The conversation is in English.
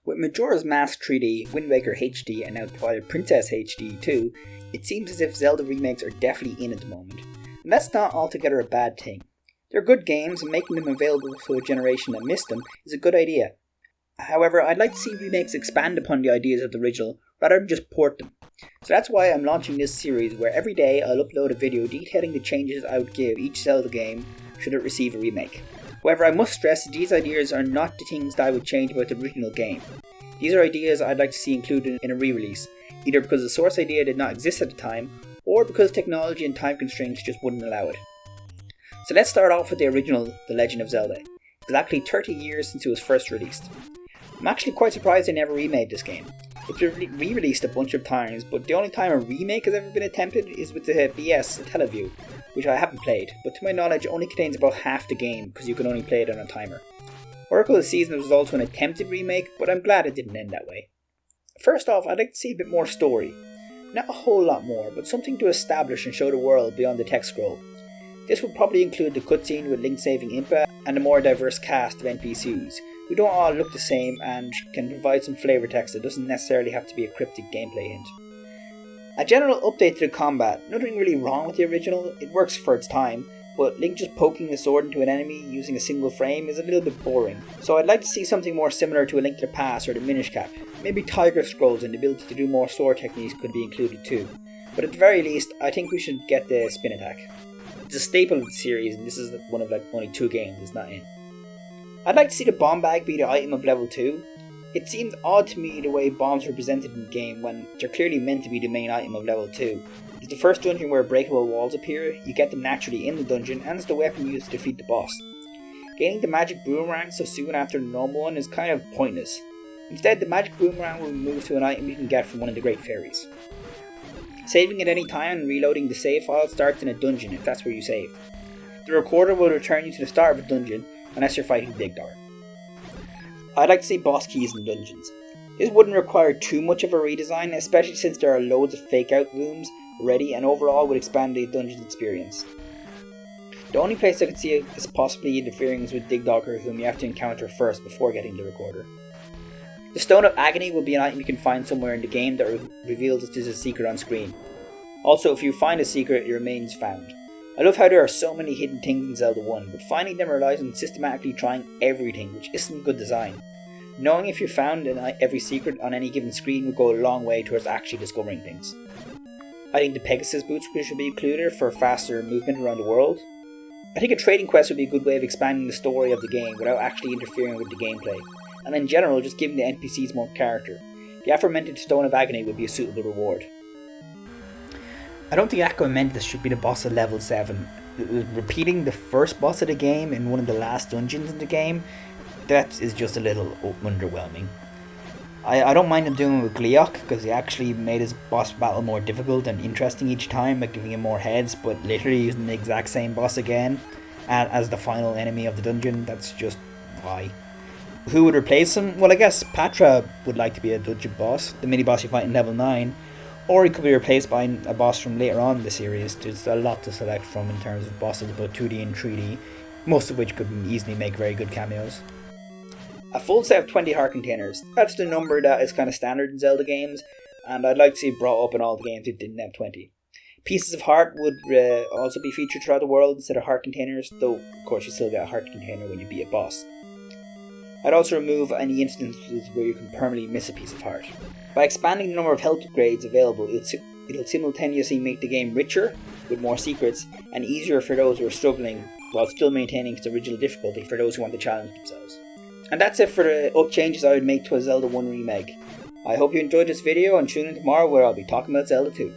With Majora's Mask 3D, Wind Waker HD, and now Twilight Princess HD 2, it seems as if Zelda remakes are definitely in at the moment. And that's not altogether a bad thing. They're good games, and making them available to a generation that missed them is a good idea. However, I'd like to see remakes expand upon the ideas of the original rather than just port them. So that's why I'm launching this series where every day I'll upload a video detailing the changes I would give each Zelda game should it receive a remake. However, I must stress that these ideas are not the things that I would change about the original game. These are ideas I'd like to see included in a re-release, either because the source idea did not exist at the time, or because technology and time constraints just wouldn't allow it. So let's start off with the original The Legend of Zelda, exactly 30 years since it was first released. I'm actually quite surprised they never remade this game. It's been re-released a bunch of times, but the only time a remake has ever been attempted is with the BS Teleview, which I haven't played, but to my knowledge only contains about half the game because you can only play it on a timer. Oracle of Seasons was also an attempted remake, but I'm glad it didn't end that way. First off, I'd like to see a bit more story. Not a whole lot more, but something to establish and show the world beyond the text scroll. This would probably include the cutscene with Link saving Impa and a more diverse cast of NPCs, who don't all look the same and can provide some flavour text that doesn't necessarily have to be a cryptic gameplay hint. A general update to the combat, nothing really wrong with the original, it works for its time, but Link just poking a sword into an enemy using a single frame is a little bit boring, so I'd like to see something more similar to A Link to the Past or the Minish Cap. Maybe Tiger Scrolls and the ability to do more sword techniques could be included too, but at the very least, I think we should get the spin attack. It's a staple of the series and this is one of only 2 games it's not in. I'd like to see the bomb bag be the item of level 2. It seems odd to me the way bombs are presented in the game when they're clearly meant to be the main item of level 2. It's the first dungeon where breakable walls appear, you get them naturally in the dungeon, and it's the weapon used to defeat the boss. Gaining the magic boomerang so soon after the normal one is kind of pointless. Instead, the magic boomerang will be moved to an item you can get from one of the great fairies. Saving at any time and reloading the save file starts in a dungeon if that's where you save. The recorder will return you to the start of a dungeon unless you're fighting Big Door. I'd like to see boss keys in dungeons. This wouldn't require too much of a redesign, especially since there are loads of fake out rooms already and overall would expand the dungeon's experience. The only place I could see is possibly interfering is with Digdogger, whom you have to encounter first before getting the recorder. The Stone of Agony will be an item you can find somewhere in the game that reveals it is a secret on screen. Also, if you find a secret, it remains found. I love how there are so many hidden things in Zelda 1, but finding them relies on systematically trying everything, which isn't good design. Knowing if you found every secret on any given screen would go a long way towards actually discovering things. I think the Pegasus boots should be included for faster movement around the world. I think a trading quest would be a good way of expanding the story of the game without actually interfering with the gameplay, and in general just giving the NPCs more character. The aforementioned Stone of Agony would be a suitable reward. I don't think Aqua Mentis should be the boss at level 7. Repeating the first boss of the game in one of the last dungeons in the game, that is just a little underwhelming. I don't mind him doing it with Gleeok because he actually made his boss battle more difficult and interesting each time by giving him more heads, but literally using the exact same boss again as the final enemy of the dungeon, that's just why. Who would replace him? Well, I guess Patra would like to be a dungeon boss, the mini boss you fight in level 9. Or he could be replaced by a boss from later on in the series. There's a lot to select from in terms of bosses, both 2D and 3D, most of which could easily make very good cameos. A full set of 20 heart containers. That's the number that is kind of standard in Zelda games, and I'd like to see it brought up in all the games that didn't have 20. Pieces of heart would also be featured throughout the world instead of heart containers, though of course you still get a heart container when you beat a boss. I'd also remove any instances where you can permanently miss a piece of heart. By expanding the number of health upgrades available, it'll simultaneously make the game richer, with more secrets, and easier for those who are struggling, while still maintaining its original difficulty for those who want to challenge themselves. And that's it for the changes I would make to a Zelda 1 remake. I hope you enjoyed this video and tune in tomorrow where I'll be talking about Zelda 2.